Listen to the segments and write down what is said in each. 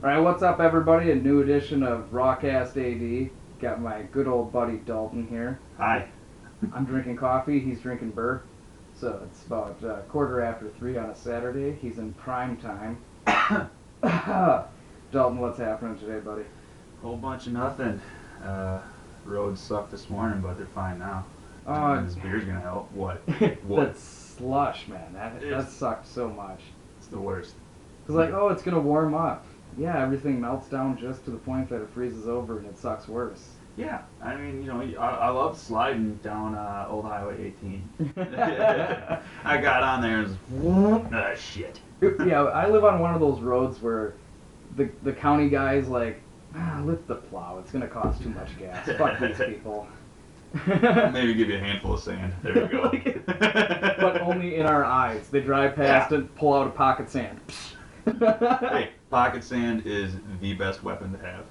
Alright, what's up everybody? A new edition of Rawcast AD. Got my good old buddy Dalton here. Hi. I'm drinking coffee, he's drinking burr. So it's about 3:15 on a Saturday. He's in prime time. Dalton, what's happening today, buddy? Whole bunch of nothing. Roads sucked this morning, but they're fine now. This beer's gonna help. What? That slush, man. That sucked so much. It's the worst. It's like, oh, it's gonna warm up. Yeah, everything melts down just to the point that it freezes over and it sucks worse. Yeah, I mean, I love sliding down Old Highway 18. I got on there and was, shit. Yeah, I live on one of those roads where the county guy's like, lift the plow, it's gonna cost too much gas. Fuck these people. Maybe give you a handful of sand. There you go. But only in our eyes. They drive past and pull out a pocket sand. Hey, pocket sand is the best weapon to have.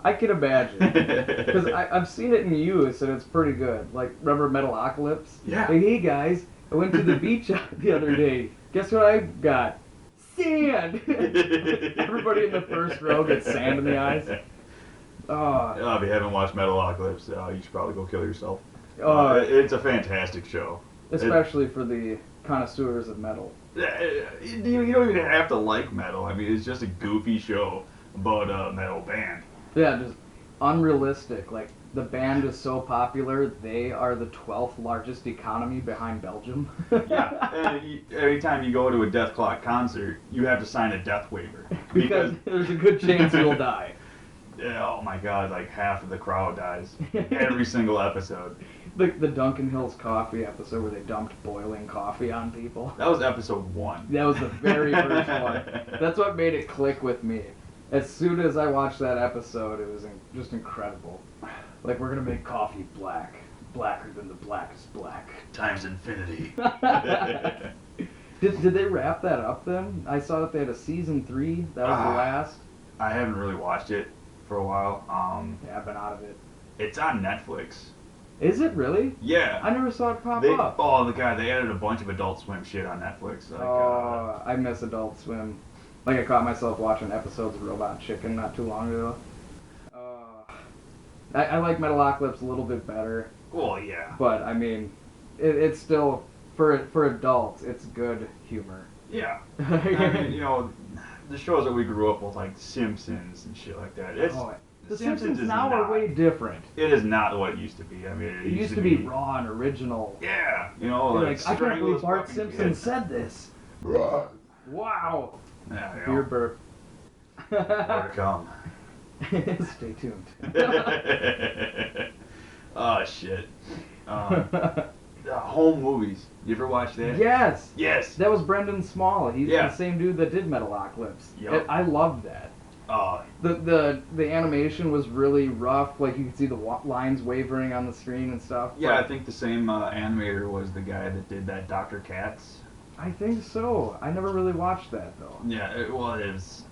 I can imagine. Because I've seen it in use and it's pretty good. Like rubber metalocalypse. Yeah. Like, hey guys, I went to the beach the other day. Guess what I got? Sand! Everybody in the first row gets sand in the eyes. If you haven't watched Metalocalypse, you should probably go kill yourself. It's a fantastic show. Especially for the connoisseurs of metal. You don't even have to like metal. I mean, it's just a goofy show about a metal band. Yeah, just unrealistic. Like, the band is so popular, they are the 12th largest economy behind Belgium. Yeah, and every time you go to a Death Clock concert, you have to sign a death waiver. Because there's a good chance you'll die. Oh my god, like half of the crowd dies. Every single episode. The Duncan Hills coffee episode where they dumped boiling coffee on people. That was episode 1. That was the very first one. That's what made it click with me. As soon as I watched that episode, it was just incredible. Like, we're gonna make coffee black. Blacker than the blackest black. Times infinity. Did they wrap that up then? I saw that they had a season 3. That was the last. I haven't really watched it for a while. Yeah, I've been out of it. It's on Netflix. Is it really? Yeah. I never saw it pop up. Oh, the guy, they added a bunch of Adult Swim shit on Netflix. Like, I miss Adult Swim. Like, I caught myself watching episodes of Robot Chicken not too long ago. I like Metalocalypse a little bit better. Well, yeah. But, I mean, it's still, for adults, it's good humor. Yeah. I mean, the shows that we grew up with, like Simpsons and shit like that. The Simpsons now are way different. It is not what it used to be. I mean, it used to be raw and original. Yeah. Like I can't believe Bart Simpson said this. Wow. Yeah, Beer burp. More to come. Stay tuned. Oh, shit. Home movies. You ever watch that? Yes. Yes. That was Brendan Small. He's the same dude that did Metalocalypse. Yep. I loved that. The animation was really rough. Like, you could see the lines wavering on the screen and stuff. Yeah, I think the same animator was the guy that did that Dr. Katz. I think so. I never really watched that, though. Yeah, it was...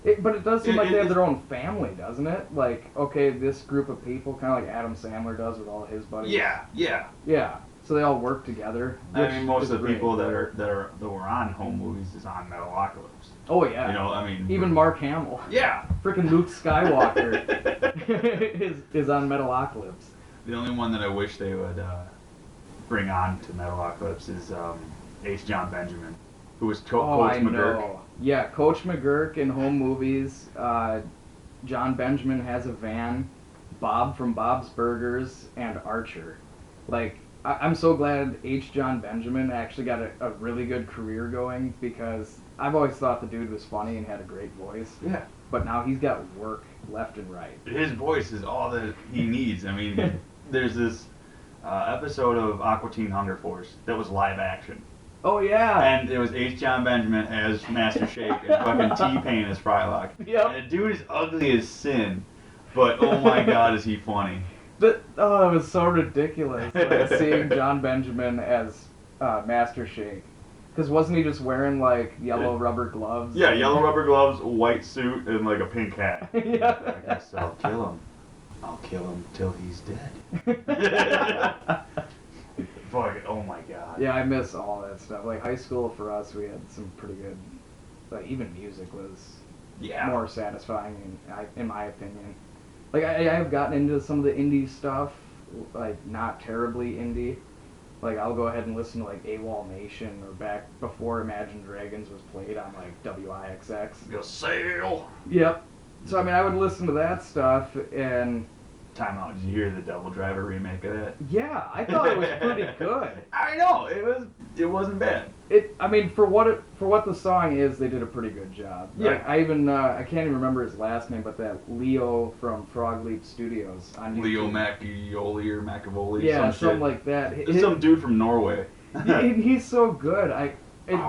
But it does seem like they have their own family, doesn't it? Like, okay, this group of people, kind of like Adam Sandler does with all his buddies. Yeah. So they all work together. I mean, most of the people that were on home movies is on Metalocalypse. Oh yeah. I mean, even Mark Hamill. Yeah. Freaking Luke Skywalker is on Metalocalypse. The only one that I wish they would bring on to Metalocalypse is H. John Benjamin, who was Coach McGurk. Know. Yeah, Coach McGurk in home movies. John Benjamin has a van. Bob from Bob's Burgers and Archer. Like, I'm so glad H. John Benjamin actually got a really good career going, because I've always thought the dude was funny and had a great voice. Yeah. But now he's got work left and right. His voice is all that he needs. I mean, there's this episode of Aqua Teen Hunger Force that was live action. Oh, yeah. And it was H. John Benjamin as Master Shake and fucking T-Pain as Frylock. Yep. And the dude is ugly as sin, but oh my god is he funny. It was so ridiculous, like, seeing John Benjamin as Master Shake. Because wasn't he just wearing, like, yellow rubber gloves? Yeah, yellow rubber gloves, white suit, and, like, a pink hat. Yeah. I guess I'll kill him. I'll kill him till he's dead. Fuck, oh my god. Yeah, I miss all that stuff. Like, high school for us, we had some pretty good... Like, even music was Yeah. more satisfying, in my opinion. Like, I have gotten into some of the indie stuff, like, not terribly indie. Like, I'll go ahead and listen to, like, AWOL Nation, or back before Imagine Dragons was played on, like, WIXX. Go sail. Yep. So, I mean, I would listen to that stuff, and... Time out. Did you hear the Devil Driver remake of that? Yeah, I thought it was pretty good. I know. It wasn't bad. I mean, for what the song is, they did a pretty good job. Yeah. I can't even remember his last name, but that Leo from Frog Leap Studios on YouTube. Leo Macchioli or Macavoli. Yeah, some something shit. like that. There's some dude from Norway. He's so good. Oh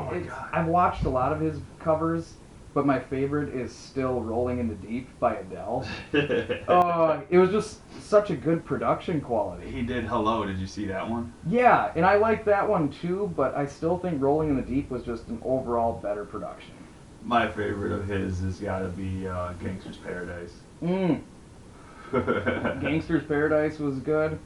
my God. I've watched a lot of his covers, but my favorite is still "Rolling in the Deep" by Adele. It was just such a good production quality. He did Hello. Did you see that one? Yeah, and I like that one too, but I still think "Rolling in the Deep" was just an overall better production. My favorite of his has got to be Gangster's Paradise. Gangster's Paradise was good.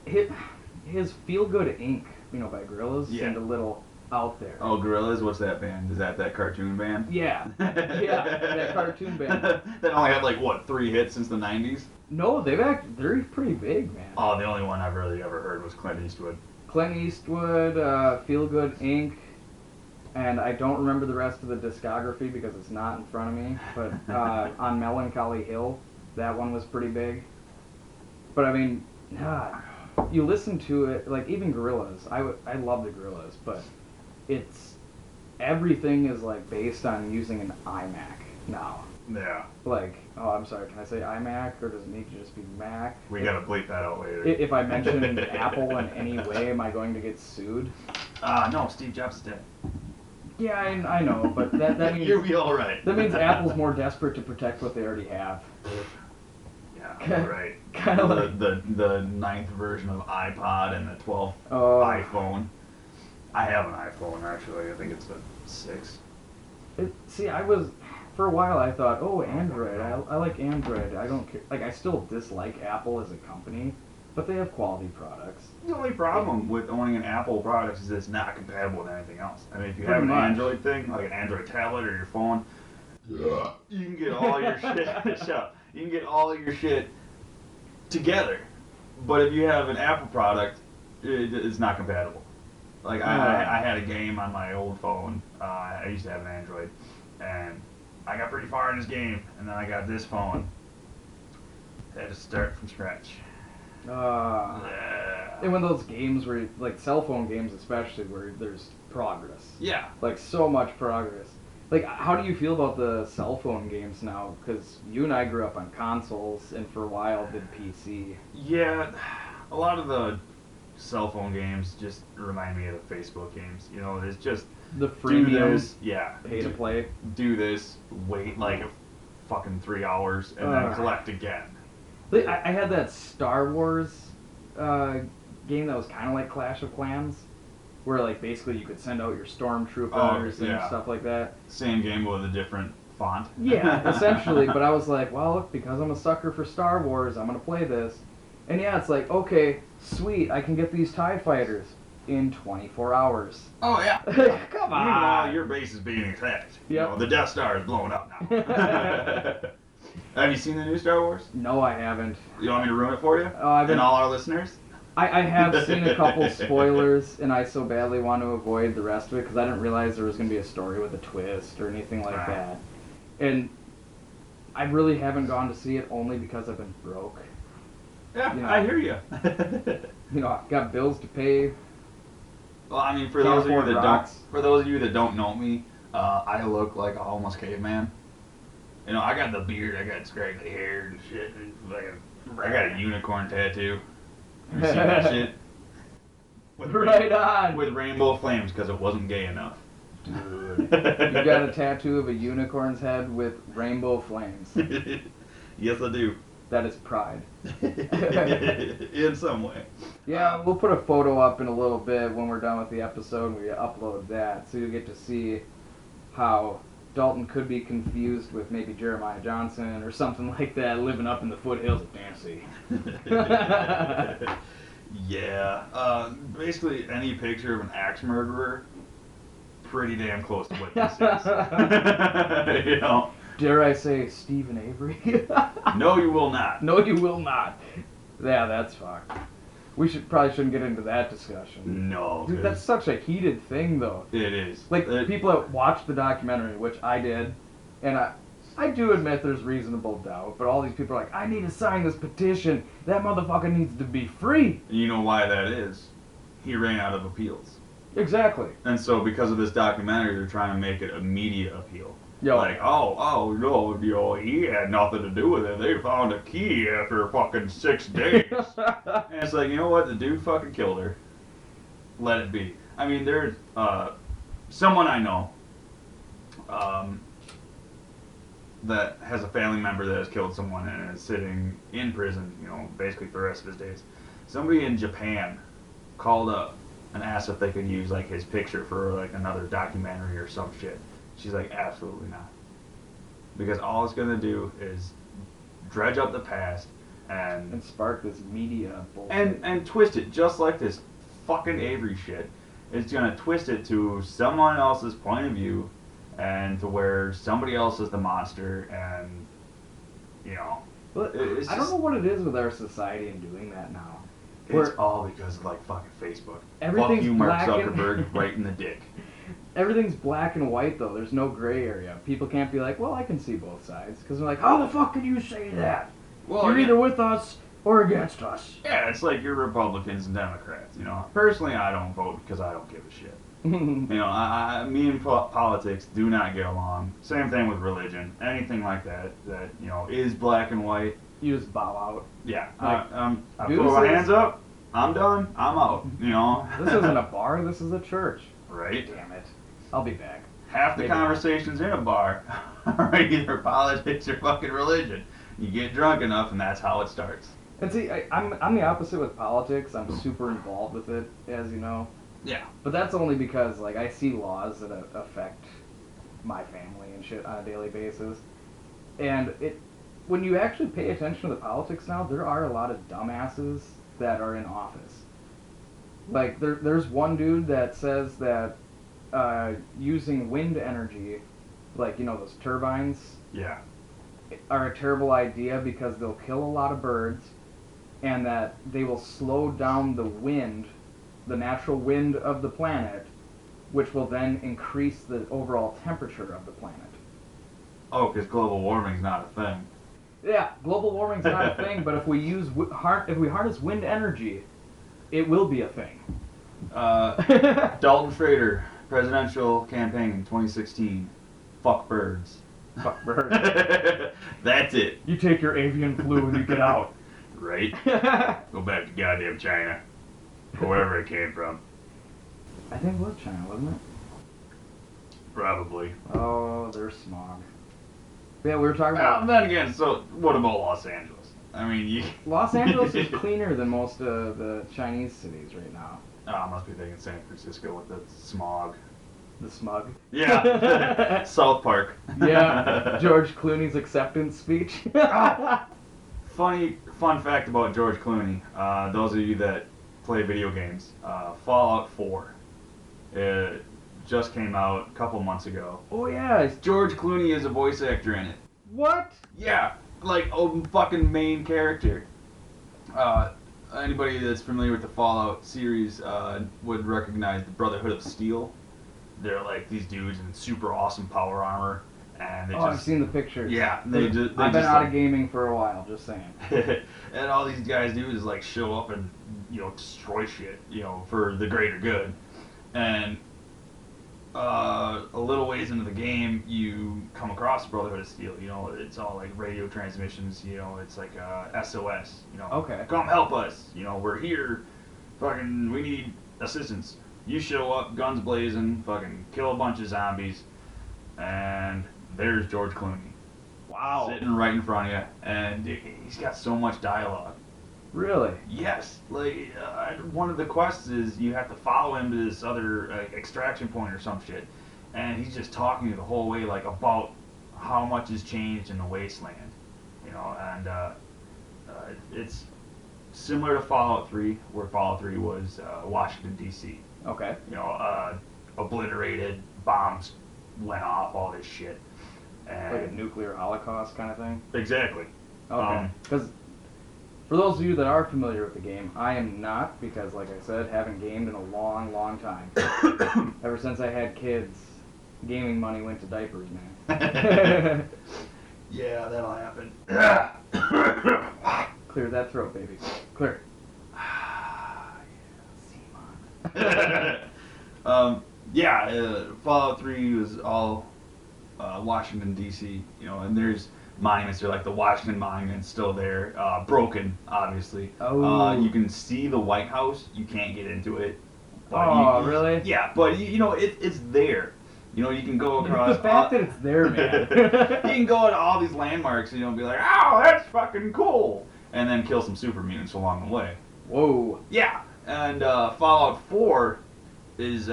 His Feel Good Inc., by Gorillaz, seemed a little out there. Oh, Gorillaz? What's that band? Is that cartoon band? Yeah, that cartoon band. That only had like, what, 3 hits since the 90s? No, they're pretty big, man. Oh, the only one I've really ever heard was Clint Eastwood. Clint Eastwood, Feel Good Inc., and I don't remember the rest of the discography because it's not in front of me, but On Melancholy Hill, that one was pretty big. But I mean, you listen to it, like even Gorillaz, I love the Gorillaz, but everything is like based on using an iMac now. Yeah. Like, oh, I'm sorry, can I say iMac, or does it need to just be Mac? We gotta bleep that out later. If I mention Apple in any way, am I going to get sued? No, Steve Jobs is dead. Yeah, I know, but that means... You'll be alright. That means Apple's more desperate to protect what they already have. Yeah, right. Kind of like... The 9th version of iPod and the 12th iPhone. I have an iPhone, actually. I think it's a 6. For a while I thought, Android. I like Android. I don't care. Like, I still dislike Apple as a company, but they have quality products. The only problem with owning an Apple product is it's not compatible with anything else. I mean, if you Pretty have an much. Android thing, like an Android tablet or your phone, you can get all your shit. Shut up. You can get all your shit together. But if you have an Apple product, it's not compatible. Like, I had a game on my old phone. I used to have an Android, and I got pretty far in this game, and then I got this phone. I had to start from scratch. And when those games where, like cell phone games especially, where there's progress. Yeah. Like, so much progress. Like, how do you feel about the cell phone games now? Because you and I grew up on consoles, and for a while did PC. Yeah, a lot of the cell phone games just remind me of the Facebook games. It's just The freemium, this, pay to play. Do this, wait like a fucking 3 hours, and then collect again. I had that Star Wars game that was kind of like Clash of Clans, where like basically you could send out your stormtroopers and stuff like that. Same game with a different font. Yeah, essentially. But I was like, well, look, because I'm a sucker for Star Wars, I'm gonna play this. And yeah, it's like, okay, sweet, I can get these TIE fighters in 24 hours. Oh yeah. Come on. Meanwhile, your base is being attacked. Yep. The Death Star is blowing up now. Have you seen the new Star Wars? No, I haven't. You want me to ruin it for you? And all our listeners? I have seen a couple spoilers, and I so badly want to avoid the rest of it because I didn't realize there was going to be a story with a twist or anything like that. And I really haven't gone to see it only because I've been broke. Yeah, I hear you. I've got bills to pay. Well, I mean, for those of you that don't know me, I look like a homeless caveman. I got the beard, I got scraggly hair and shit. I got a unicorn tattoo. You see that shit? Right on. With rainbow flames because it wasn't gay enough. Dude, you got a tattoo of a unicorn's head with rainbow flames. Yes, I do. That is pride. In some way. Yeah, we'll put a photo up in a little bit when we're done with the episode and we upload that, so you'll get to see how Dalton could be confused with maybe Jeremiah Johnson or something like that, living up in the foothills of Tennessee. Yeah. Basically, any picture of an axe murderer, pretty damn close to what this is. Dare I say Stephen Avery? No, you will not. No, you will not. Yeah, that's fucked. We probably shouldn't get into that discussion. No, Dude, that's such a heated thing, though. it is. Like, people that watched the documentary, which I did, and I do admit there's reasonable doubt, but all these people are like, I need to sign this petition. That motherfucker needs to be free. You know why that is? He ran out of appeals. Exactly. And so because of this documentary, they're trying to make it a media appeal. Yo. Like, no, he had nothing to do with it. They found a key after fucking 6 days. And it's like, you know what? The dude fucking killed her. Let it be. I mean, there's someone I know that has a family member that has killed someone and is sitting in prison, basically for the rest of his days. Somebody in Japan called up and asked if they could use like his picture for like another documentary or some shit. She's like, absolutely not. Because all it's gonna do is dredge up the past and spark this media bullshit. and twist it just like this fucking Avery shit. It's gonna twist it to someone else's point of view and to where somebody else is the monster and But it's I don't know what it is with our society in doing that now. It's all because of like fucking Facebook. Everything's Fuck you, Mark black and- Zuckerberg, right in the dick. Everything's black and white, though. There's no gray area. People can't be like, well, I can see both sides. Because they're like, how the fuck can you say that? Well, You're either with us or against us. Yeah, it's like you're Republicans and Democrats. Personally, I don't vote because I don't give a shit. Me and politics do not get along. Same thing with religion. Anything like that is black and white. You just bow out. Yeah. Like, I put my hands up. I'm done. I'm out. This isn't a bar. This is a church. Right. Damn it. I'll be back. Half the Maybe conversations in a bar are either politics or fucking religion. You get drunk enough, and that's how it starts. And see, I'm the opposite with politics. I'm super involved with it, as you know. Yeah. But that's only because, like, I see laws that affect my family and shit on a daily basis. And when you actually pay attention to the politics now, there are a lot of dumbasses that are in office. Like, there's one dude that says that using wind energy, like, those turbines, Yeah. are a terrible idea because they'll kill a lot of birds, and that they will slow down the wind, the natural wind of the planet, which will then increase the overall temperature of the planet. Oh, because global warming's not a thing. Yeah, global warming's not a thing, but if we harness wind energy, it will be a thing. Dalton Schrader, presidential campaign in 2016. Fuck birds. Fuck birds. That's it. You take your avian flu and you get out. Right? Go back to goddamn China. Or wherever it came from. I think it was China, wasn't it? Probably. Oh, there's smog. Yeah, we were talking Well, about... then again, so what about Los Angeles? I mean, Los Angeles is cleaner than most of the Chinese cities right now. Oh, I must be thinking San Francisco with the smog. The smug. Yeah. South Park. Yeah, George Clooney's acceptance speech. Fun fact about George Clooney. Those of you that play video games, Fallout 4. It just came out a couple months ago. Oh yeah. George Clooney is a voice actor in it. What? Yeah, like a fucking main character. Anybody that's familiar with the Fallout series would recognize the Brotherhood of Steel. They're like these dudes in super awesome power armor, and I've seen the pictures. Yeah, I've been out of gaming for a while. Just saying. And all these guys do is like show up and destroy shit, for the greater good. And a little ways into the game, you come across Brotherhood of Steel. It's all like radio transmissions. It's like SOS. Okay. Come help us. We're here. Fucking, we need assistance. You show up, guns blazing, fucking kill a bunch of zombies, and there's George Clooney. Wow. Sitting right in front of you, and he's got so much dialogue. Really? Yes. Like, one of the quests is you have to follow him to this other extraction point or some shit, and he's just talking the whole way, like, about how much has changed in the wasteland, and it's similar to Fallout 3, where Fallout 3 was Washington, D.C. Okay. Obliterated, bombs went off, all this shit. And Like a nuclear holocaust kind of thing? exactly. Okay. Because for those of you that are familiar with the game, I am not, because like I said, haven't gamed in a long, long time. Ever since I had kids, gaming money went to diapers, man. Yeah, that'll happen. Clear that throat, baby. Clear it. Fallout 3 was all Washington, D.C., and there's monuments there, like the Washington Monument's still there, broken, obviously. Oh. You can see the White House, you can't get into it. Oh, really? Yeah, but it's there. You can go across. The fact that it's there, man. You can go to all these landmarks and be like, oh, that's fucking cool, and then kill some super mutants along the way. Whoa. Yeah, and Fallout 4 is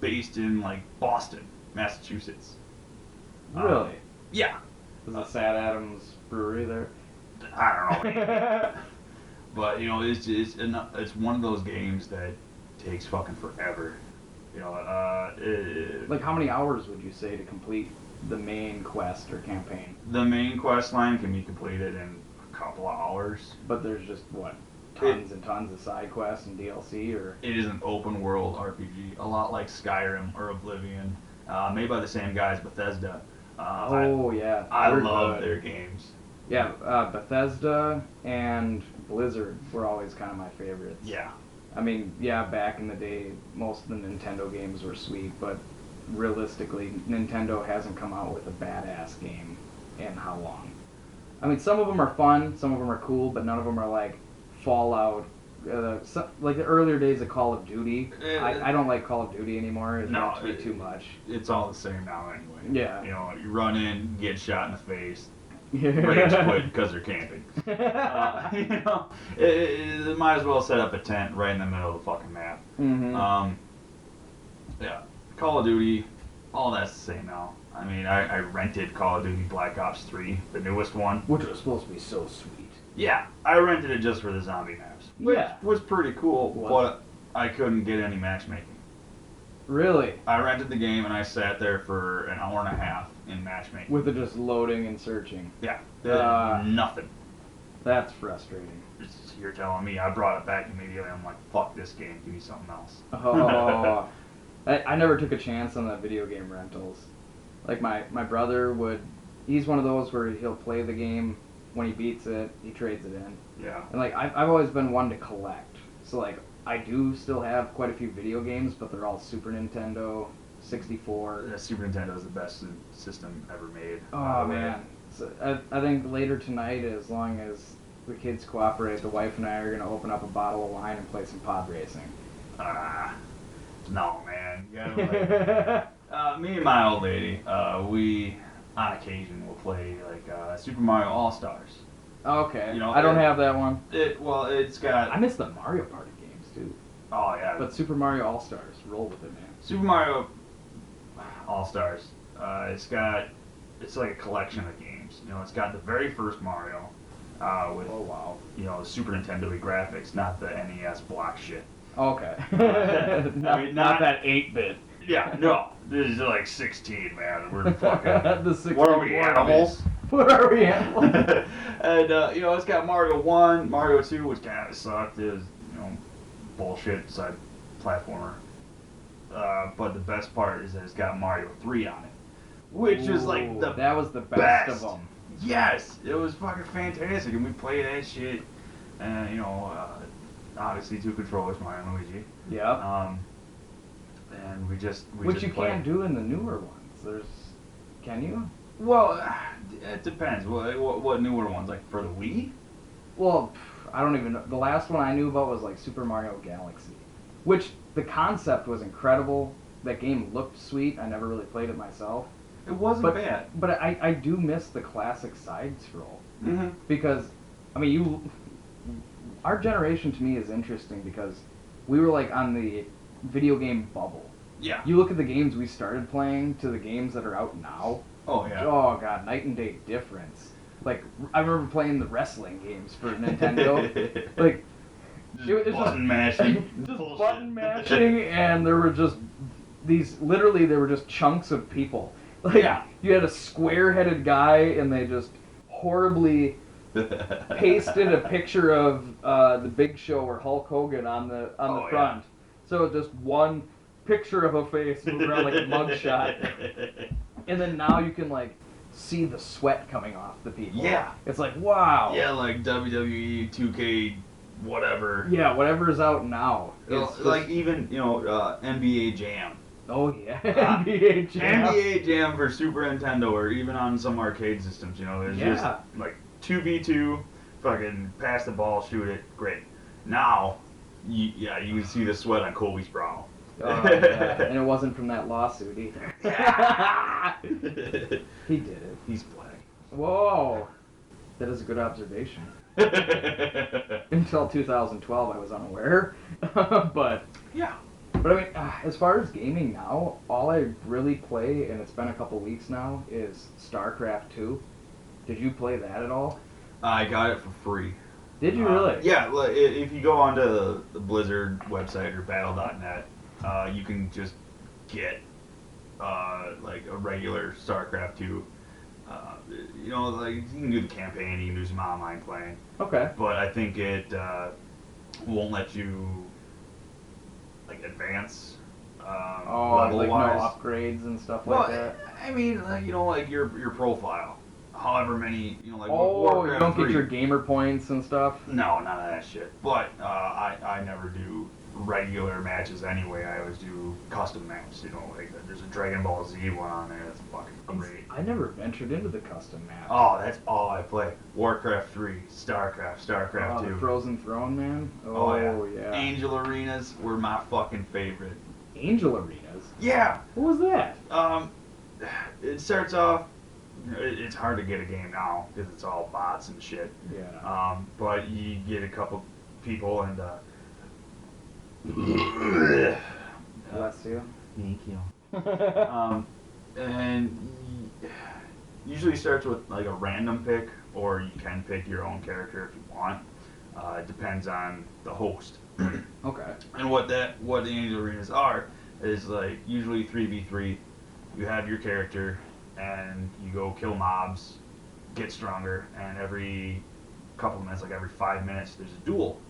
based in like Boston, Massachusetts. Really? Yeah. Is the Sad Adams Brewery there? I don't know. But it's one of those games that takes fucking forever. Like how many hours would you say to complete the main quest or campaign? The main quest line can be completed in a couple of hours. But there's just what, tons and tons of side quests and DLC, or it is an open world RPG, a lot like Skyrim or Oblivion, made by the same guys, Bethesda. I love their games. Yeah, Bethesda and Blizzard were always kind of my favorites. Yeah. I mean, yeah, back in the day, most of the Nintendo games were sweet, but realistically, Nintendo hasn't come out with a badass game in how long? I mean, some of them are fun, some of them are cool, but none of them are like Fallout, like the earlier days of Call of Duty. I don't like Call of Duty anymore. It gets me too much. It's all the same now anyway. Yeah. You run in, get shot in the face, Yeah. rage quit because they're camping. It might as well set up a tent right in the middle of the fucking map. Mm-hmm. Yeah, Call of Duty, all that's the same now. I mean, I rented Call of Duty Black Ops 3, the newest one. Which was supposed to be so sweet. Yeah, I rented it just for the zombie maps. Which was pretty cool, but I couldn't get any matchmaking. Really? I rented the game and I sat there for an hour and a half in matchmaking. With it just loading and searching. Yeah, nothing. That's frustrating. You're telling me. I brought it back immediately. I'm like, fuck this game. Give me something else. Oh, I never took a chance on the video game rentals. Like my brother would, he's one of those where he'll play the game, when he beats it, he trades it in. Yeah. And like, I've always been one to collect. So like, I do still have quite a few video games, but they're all Super Nintendo, 64. The Super Nintendo is the best system ever made. Oh man. So I think later tonight, as long as the kids cooperate, the wife and I are going to open up a bottle of wine and play some pod racing. No, man. You gotta me and my old lady, we on occasion will play like Super Mario All-Stars. Okay. I don't have that one. It's got. I miss the Mario Party games too. Oh yeah. But Super Mario All-Stars, roll with it, man. Super Mario All-Stars. It's like a collection of games. It's got the very first Mario with Super Nintendo graphics, not the NES block shit. Okay. Not that 8-bit. Yeah, no. This is like 16, man. We're fucking. The 64 what are we, animals? What are we, animals? And it's got Mario 1, Mario 2, which kind of sucked. It was bullshit side platformer. But the best part is that it's got Mario 3 on it, which is like that was the best of them. Yes, it was fucking fantastic, and we played that shit. And obviously 2 controllers, Mario and Luigi. Yeah. And we just which you can't do in the newer ones. Can you? Well, it depends. What newer ones? Like for the Wii? Well, I don't even know. The last one I knew about was like Super Mario Galaxy, which the concept was incredible. That game looked sweet. I never really played it myself. It wasn't bad. But I do miss the classic side scroll. Mm-hmm. Because, I mean, our generation to me is interesting because we were like on the video game bubble. Yeah. You look at the games we started playing to the games that are out now. Oh yeah. Oh god, night and day difference. Like I remember playing the wrestling games for Nintendo. Like it was button mashing. Just button mashing, and there were just these. Literally, there were just chunks of people, Like, Yeah. you had a square-headed guy, and they just horribly pasted a picture of the Big Show or Hulk Hogan on the Oh, front. So just one picture of a face moving around like a mugshot. And then now you can like see the sweat coming off the people. Yeah. It's like, wow. Yeah, like WWE 2K whatever. Yeah, whatever's out now. Like even, NBA Jam. Oh yeah, NBA Jam. NBA Jam for Super Nintendo or even on some arcade systems, there's just like 2v2, fucking pass the ball, shoot it, great. Now, you can see the sweat on Kobe's brow. Yeah. And it wasn't from that lawsuit either. He did it. He's black. Whoa, that is a good observation. Until 2012, I was unaware. But yeah. But I mean, as far as gaming now, all I really play, and it's been a couple weeks now, is StarCraft 2. Did you play that at all? I got it for free. Did you really? Yeah, if you go onto the Blizzard website or battle.net, you can just get like a regular StarCraft 2. Like you can do the campaign, you can do some online playing. Okay. But I think it won't let you advance level like wise. no upgrades and stuff like that. I mean, like your profile, however many, like you don't get your gamer points and stuff. No, none of that shit. But I never do regular matches anyway. I always do custom maps. Like there's a Dragon Ball Z one on there that's fucking great. I never ventured into the custom maps. Oh, that's all I play. Warcraft 3, StarCraft 2. The Frozen Throne, man. Oh yeah. Angel Arenas were my fucking favorite. Angel Arenas? Yeah. What was that? It starts off. It's hard to get a game now because it's all bots and shit. Yeah. But you get a couple people and. Bless you. Thank you. And usually starts with like a random pick, or you can pick your own character if you want. It depends on the host. Okay. And what the Angel Arenas are is like usually 3v3. You have your character and you go kill mobs, get stronger, and every couple of minutes, like every 5 minutes, there's a duel.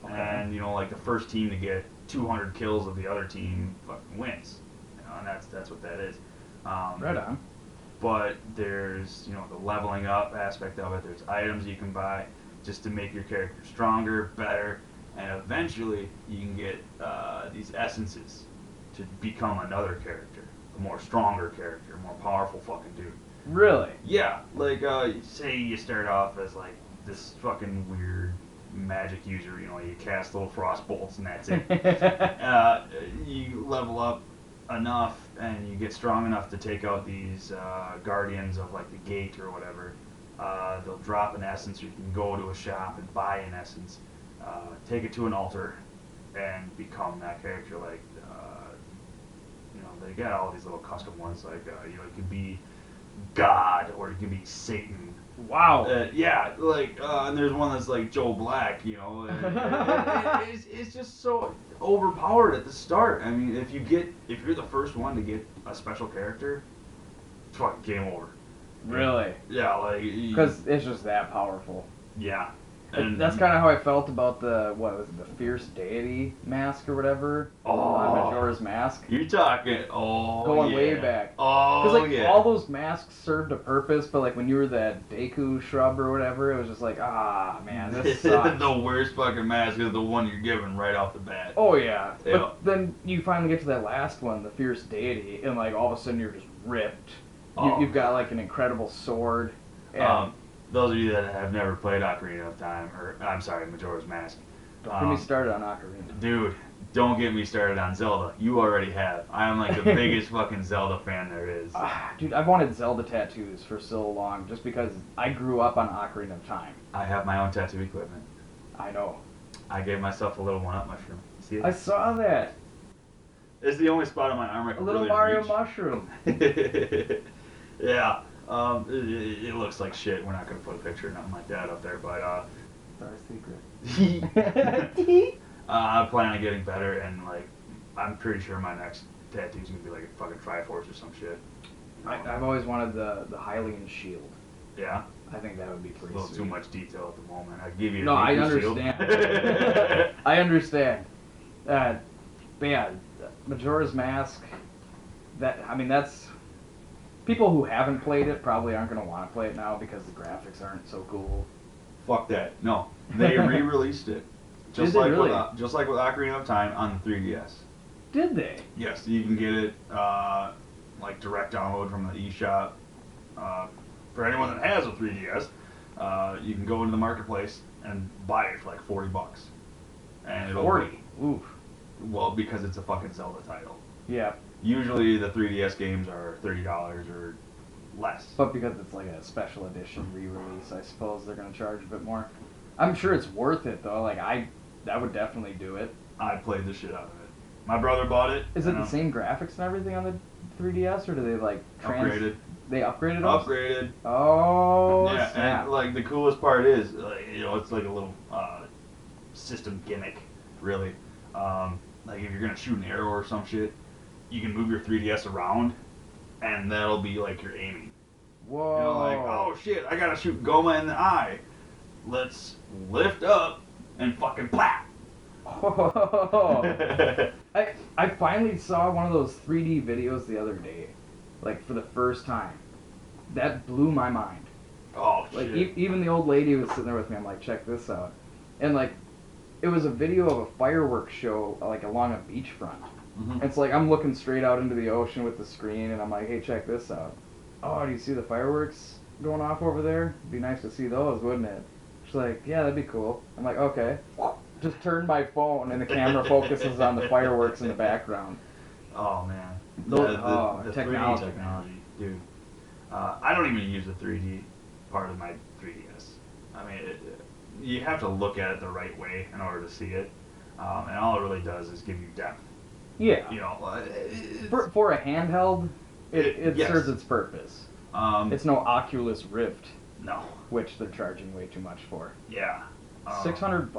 Okay. And like the first team to get 200 kills of the other team fucking wins. And that's what that is. Right on. But there's the leveling up aspect of it. There's items you can buy just to make your character stronger, better, and eventually you can get these essences to become another character, a more stronger character, a more powerful fucking dude. Really? Yeah, like say you start off as like this fucking weird magic user, you cast little frost bolts and that's it. You level up enough and you get strong enough to take out these guardians of like the gate or whatever. They'll drop an essence, or you can go to a shop and buy an essence, take it to an altar, and become that character. Like they got all these little custom ones. Like you could be God or you can be Satan. Wow. Yeah, like and there's one that's like Joe Black. It's just so overpowered at the start. I mean, if you're the first one to get a special character, it's fucking game over. Really? Yeah, like because it's just that powerful. Yeah, and that's kind of how I felt about the Fierce Deity mask or whatever. Majora's Mask. You're talking going way back. Because all those masks served a purpose, but like when you were that Deku shrub or whatever, it was just like, man, this sucks. The worst fucking mask is the one you're given right off the bat. Oh yeah. But then you finally get to that last one, the Fierce Deity, and like all of a sudden you're just ripped. You've got like an incredible sword. And those of you that have never played Ocarina of Time, or I'm sorry, Majora's Mask. Don't get me started on Ocarina. Dude, don't get me started on Zelda. You already have. I am like the biggest fucking Zelda fan there is. Dude, I've wanted Zelda tattoos for so long just because I grew up on Ocarina of Time. I have my own tattoo equipment. I know. I gave myself a little one-up mushroom. See it? I saw that. It's the only spot on my arm I can really reach. A little Mario mushroom. Yeah. It looks like shit. We're not going to put a picture or nothing like that up there, but it's our secret. I plan on getting better, and like I'm pretty sure my next tattoo's going to be like a fucking Triforce or some shit. I've always wanted the Hylian shield. Yeah. I think that would be pretty A little sweet. too much detail at the moment. I give you a No, I Maple Shield. understand. I understand. But yeah, Majora's Mask. That's people who haven't played it probably aren't gonna want to play it now because the graphics aren't so cool. Fuck that. No, they re-released it. Did they really? Just like with Ocarina of Time on the 3DS. Did they? Yes, you can get it like direct download from the eShop. For anyone that has a 3DS, you can go into the marketplace and buy it for like $40. And it'll 40. Oof. Well, because it's a fucking Zelda title. Yeah. Usually the 3DS games are $30 or less. But because it's like a special edition re-release, I suppose they're gonna charge a bit more. I'm sure it's worth it though. Like I would definitely do it. I played the shit out of it. My brother bought it. Is it the same graphics and everything on the 3DS, or do they like upgraded? They upgraded them? Upgraded. Oh, yeah, snap. and like the coolest part is, like, it's like a little system gimmick, really. Like if you're gonna shoot an arrow or some shit, you can move your 3DS around, and that'll be like your aiming. Whoa. Like, oh shit, I gotta shoot Goma in the eye. Let's lift up and fucking blap. Oh. I finally saw one of those 3D videos the other day, like for the first time. That blew my mind. Oh Like shit. even the old lady who was sitting there with me, I'm like, check this out. And like, it was a video of a fireworks show like along a beachfront. Mhm. It's like I'm looking straight out into the ocean with the screen, and I'm like, hey, check this out. Oh, do you see the fireworks going off over there? It'd be nice to see those, wouldn't it? She's like, yeah, that'd be cool. I'm like, okay. Just turn my phone, and the camera focuses on the fireworks in the background. Oh man. Those- The technology. 3D technology, dude. I don't even use the 3D part of my 3DS. I mean, you have to look at it the right way in order to see it, and all it really does is give you depth. Yeah. You know, For a handheld, it Yes. serves its purpose. It's no Oculus Rift, no. which they're charging way too much for. Yeah. $600.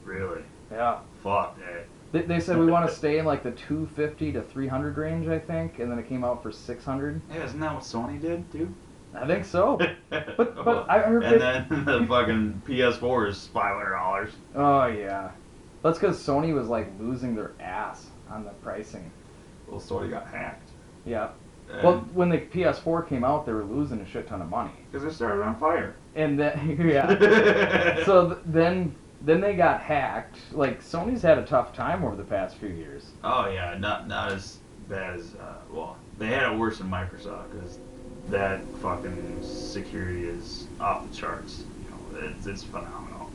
Really? Yeah. Fuck that. They said we want to stay in like the 250 to 300 range, I think, and then it came out for 600. Yeah, isn't that what Sony did too? I think so. But I heard and then the fucking PS4 is $500. Oh yeah, that's because Sony was like losing their ass on the pricing. Well, Sony got hacked. Yeah. Well, when the PS4 came out, they were losing a shit ton of money. Because it started on fire. And then yeah. So then they got hacked. Like Sony's had a tough time over the past few years. Oh yeah, not as bad as well. They had it worse than Microsoft because that fucking security is off the charts. You know, it's phenomenal.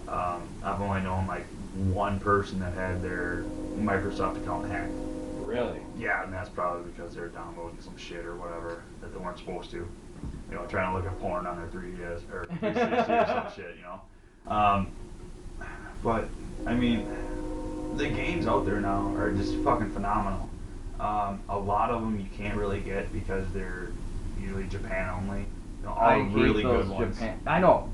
I've only known like one person that had their Microsoft account hacked. Really? Yeah, and that's probably because they're downloading some shit or whatever that they weren't supposed to. You know, trying to look at porn on their 3DS or 360 or some shit. You know. But I mean, the games out there now are just fucking phenomenal. A lot of them you can't really get because they're usually Japan only. You know, all I hate really those good ones. Japan. I know.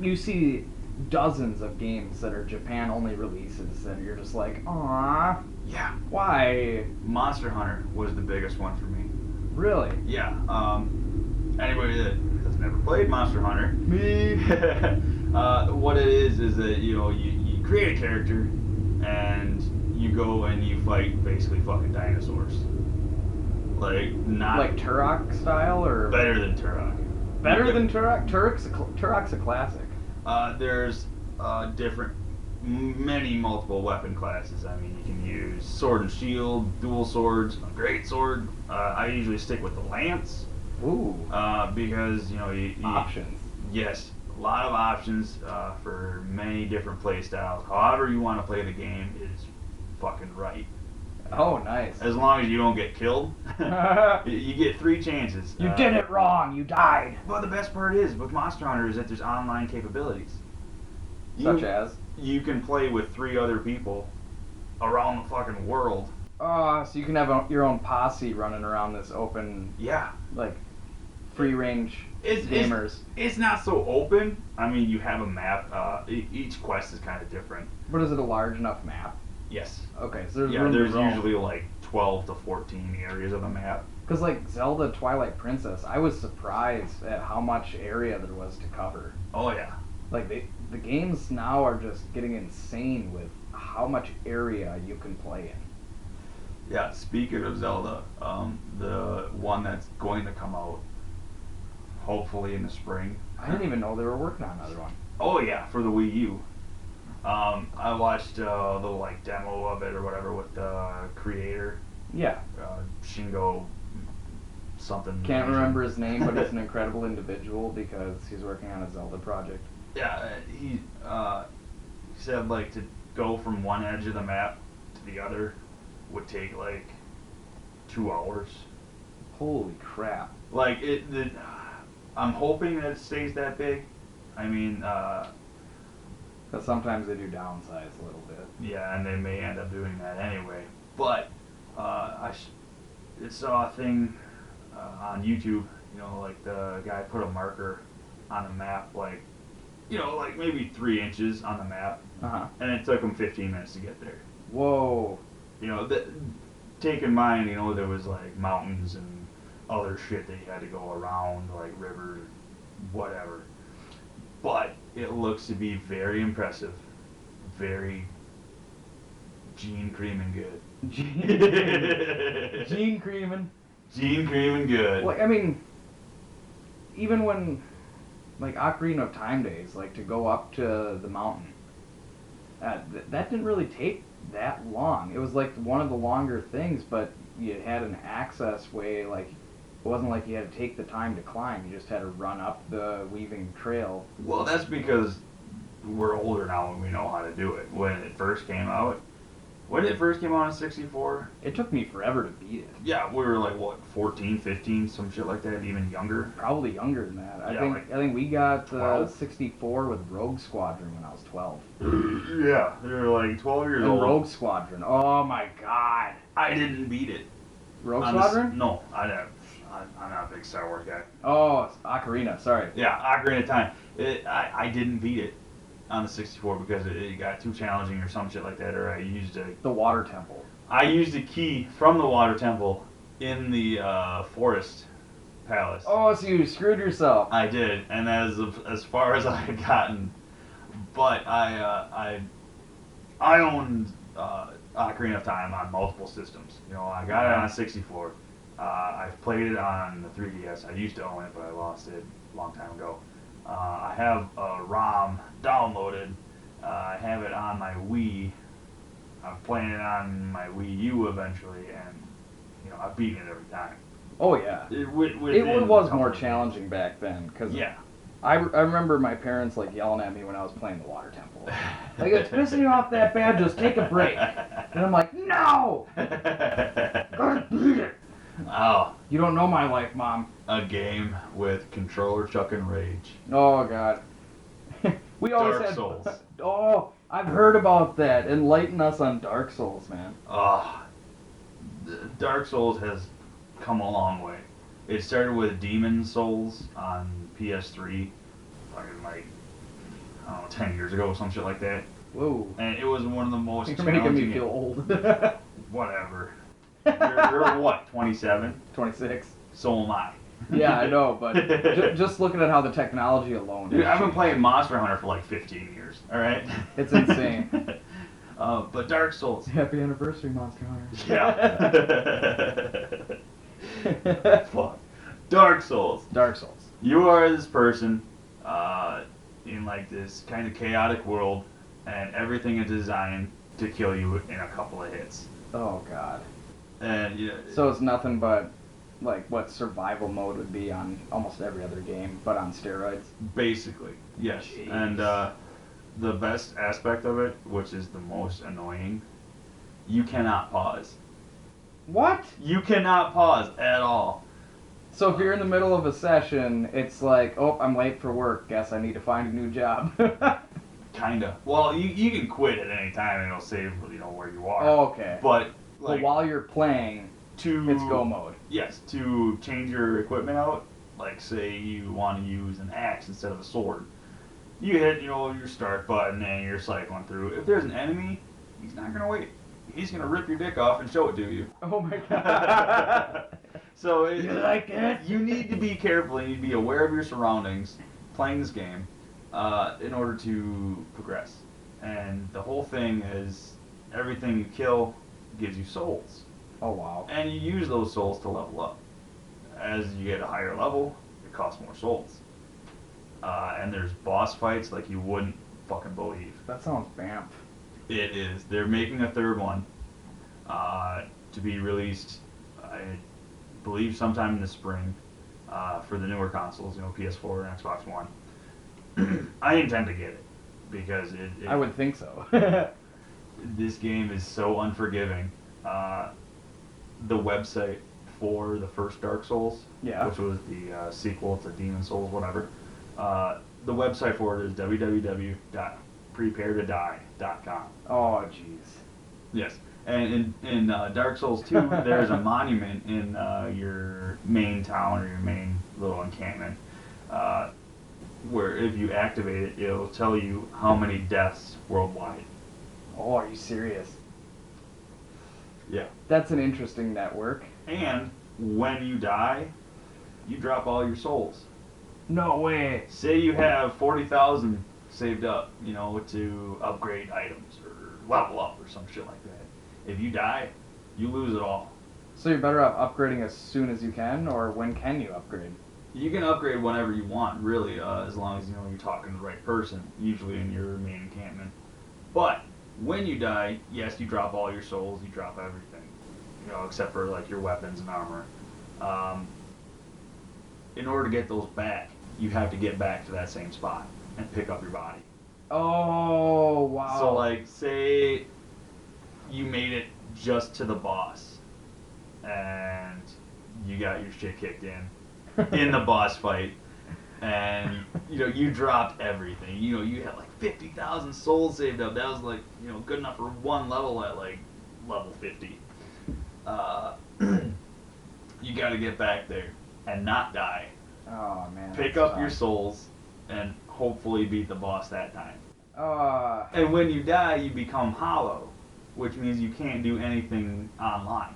You see dozens of games that are Japan only releases, and you're just like, aww, Yeah. why? Monster Hunter was the biggest one for me. Really? Yeah. Anybody that has never played Monster Hunter, Me. what it is that you create a character and you go and you fight basically fucking dinosaurs. Like not Like Turok style, or better than Turok. better than Turok? Turok's a classic. There's many multiple weapon classes. I mean, you can use sword and shield, dual swords, a great sword. I usually stick with the lance. Ooh. Because you Options. Yes, a lot of options for many different play styles. However you want to play the game is fucking right. Oh, nice. As long as you don't get killed, you get 3 chances. You did it wrong. You died. But the best part is with Monster Hunter is that there's online capabilities. Such as? You can play with 3 other people around the fucking world. Oh, so you can have your own posse running around this open, Yeah. like, free range It's gamers. It's not so open. I mean, you have a map. Each quest is kind of different. But is it a large enough map? Yes. Okay, so there's Yeah, room there's to roam. usually like 12 to 14 areas of the map. Because, like, Zelda Twilight Princess, I was surprised at how much area there was to cover. Oh, yeah. Like, the games now are just getting insane with how much area you can play in. Yeah, speaking of Zelda, the one that's going to come out, hopefully in the spring. I didn't even know they were working on another one. Oh, yeah, for the Wii U. I watched a little, like, demo of it or whatever with the creator, Yeah. Shingo something. Can't remember his name, but he's an incredible individual because he's working on a Zelda project. Yeah, he said, like, to go from one edge of the map to the other would take, like, 2 hours. Holy crap. Like, I'm hoping that it stays that big. I mean, Because sometimes they do downsize a little bit. yeah, and they may end up doing that anyway. But I saw a thing on YouTube, you know, like the guy put a marker on a map, like, you know, like maybe 3 inches on the map, Uh-huh. and it took him 15 minutes to get there. Whoa. You know, take in mind, you know, there was like mountains and other shit that you had to go around, like rivers, whatever. But it looks to be very impressive, very Gene Creamin' good. Gene Creamin'. Gene Creamin' good. Like, I mean, even when, like, Ocarina of Time days, like, to go up to the mountain, that didn't really take that long. It was, like, one of the longer things, but you had an access way, like, it wasn't like you had to take the time to climb. You just had to run up the weaving trail. Well, that's because we're older now and we know how to do it. When it first came out on 64, It took me forever to beat it. yeah, we were like, what, 14, 15, some shit like that, even younger. Probably younger than that. Yeah, I think we got 12? 64 with Rogue Squadron when I was 12. Yeah, they were like 12 years And old. Rogue Squadron. Oh my god. I didn't beat it. Rogue On this- Squadron? No, I'm not a big Star Wars guy. Oh, it's Ocarina. Sorry. Yeah, Ocarina of Time. I didn't beat it on the 64 because it got too challenging or some shit like that, or I used The Water Temple. a key from the Water Temple in the Forest Palace. Oh, so you screwed yourself. I did, and as far as I had gotten, but I owned Ocarina of Time on multiple systems. You know, I got it on 64. I've played it on the 3DS. I used to own it, but I lost it a long time ago. I have a ROM downloaded. I have it on my Wii. I'm playing it on my Wii U eventually, and you know I've beaten it every time. Oh yeah. It was more challenging back then because Yeah. I remember my parents like yelling at me when I was playing the Water Temple. Like, it's pissing you off that bad, just take a break. And I'm like, no! Gotta beat it! Oh, You don't know my life, Mom. a game with controller chuck and rage. Oh god. We always Dark had Souls. Oh, I've heard about that. Enlighten us on Dark Souls, man. Dark Souls has come a long way. It started with Demon Souls on PS3, fucking like, I don't know, 10 years ago, some shit like that. Whoa. And it was one of the most You're making challenging. me feel old. Whatever. You're what, 27? 26. So am I. Yeah, I know, but just looking at how the technology alone. Dude, has I've been changed. playing Monster Hunter for like 15 years, alright? It's insane. But Dark Souls. Happy anniversary, Monster Hunter. Yeah. Fuck. Dark Souls. Dark Souls. You are this person in like this kind of chaotic world, and everything is designed to kill you in a couple of hits. Oh god. And you know, So it's nothing but like what survival mode would be on almost every other game, but on steroids. basically, yes. Jeez. And the best aspect of it, which is the most annoying, you cannot pause. What? You cannot pause at all. So if you're in the middle of a session, it's like, oh, I'm late for work. Guess I need to find a new job. Kinda. Well, you can quit at any time and it'll save where you are. Oh, okay. But But like while you're playing, it's go mode. Yes, to change your equipment out, like say you want to use an axe instead of a sword, you hit your start button and you're cycling through. If there's an enemy, he's not gonna wait. He's gonna rip your dick off and show it to you. Oh my god. So You like it? You need to be careful. You need to be aware of your surroundings playing this game in order to progress. And the whole thing is everything you kill gives you souls. Oh, wow. And you use those souls to level up. As you get a higher level, it costs more souls. And there's boss fights like you wouldn't fucking believe. That sounds bamf. It is. They're making a third one to be released, I believe, sometime in the spring for the newer consoles, PS4 and Xbox One. I intend to get it because I would think so. this game is so unforgiving. The website for the first Dark Souls, which was the sequel to Demon Souls, whatever. The website for it is www.preparetodie.com. Oh, jeez. Yes, and in Dark Souls 2, there's a monument in your main town or your main little encampment where if you activate it, it'll tell you how many deaths worldwide. Oh, are you serious? Yeah. That's an interesting network. And when you die, you drop all your souls. No way. Say you have 40,000 saved up, to upgrade items or level up or some shit like that. If you die, you lose it all. So you're better off upgrading as soon as you can, or when can you upgrade? You can upgrade whenever you want, really, as long as you're talking to the right person, usually in your main encampment. But when you die, yes, you drop all your souls, you drop everything, except for like your weapons and armor. In order to get those back, you have to get back to that same spot and pick up your body. Oh, wow. So, like, say you made it just to the boss, and you got your shit kicked in the boss fight, and, you dropped everything. You had, like, 50,000 souls saved up. That was, like, good enough for one level at, like, level 50. You gotta get back there and not die. Oh, man. Pick up your souls and hopefully beat the boss that time. Oh. And when you die, you become hollow, which means you can't do anything online.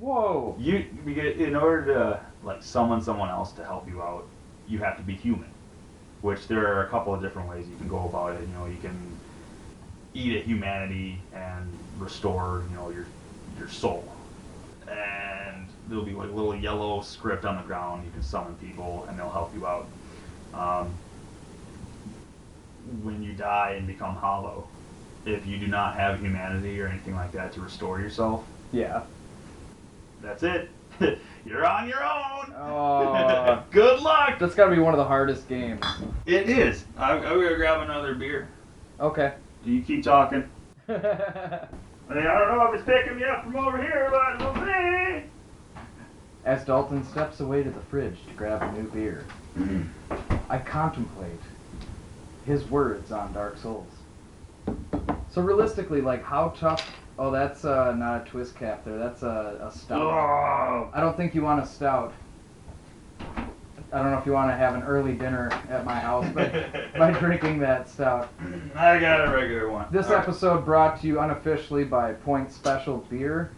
Whoa. In order to summon someone else to help you out, you have to be human. Which there are a couple of different ways you can go about it. You can eat a humanity and restore, your soul. And there'll be like little yellow script on the ground. You can summon people and they'll help you out. When you die and become hollow, if you do not have humanity or anything like that to restore yourself, that's it. You're on your own. Oh. Good luck. That's got to be one of the hardest games. It is. I'm gonna grab another beer. Okay. You keep talking. I don't know if it's picking me up from over here, but we'll see. As Dalton steps away to the fridge to grab a new beer, I contemplate his words on Dark Souls. So realistically, how tough... Oh, that's not a twist cap there. That's a stout. Oh. I don't think you want a stout. I don't know if you want to have an early dinner at my house by drinking that stout. I got a regular one. This episode brought to you unofficially by Point Special Beer.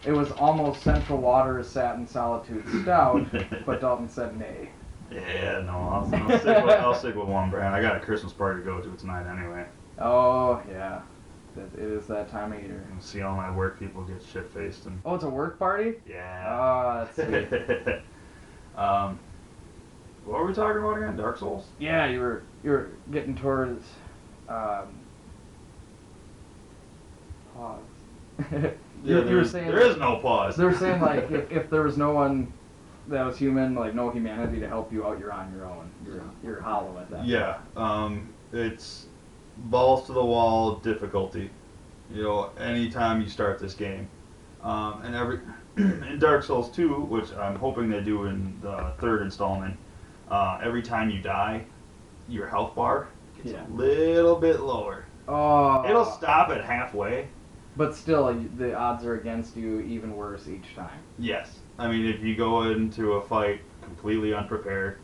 It was almost Central Water Satin Solitude Stout, but Dalton said nay. Yeah, no, I'll stick with one brand. I got a Christmas party to go to tonight anyway. Oh, yeah. It is that time of year. And see all my work people get shit-faced. Oh, it's a work party? Yeah. Oh, that's sweet. What were we talking about again? Dark Souls? Yeah, you were getting towards pause. you were saying there is no pause. They were saying if there was no one that was human, no humanity to help you out, you're on your own. You're hollow at that point. Yeah. It's balls to the wall difficulty. Anytime you start this game, and in Dark Souls 2, which I'm hoping they do in the third installment, every time you die, your health bar gets a little bit lower. Oh. It'll stop at halfway. But still, the odds are against you even worse each time. Yes. I mean, if you go into a fight completely unprepared,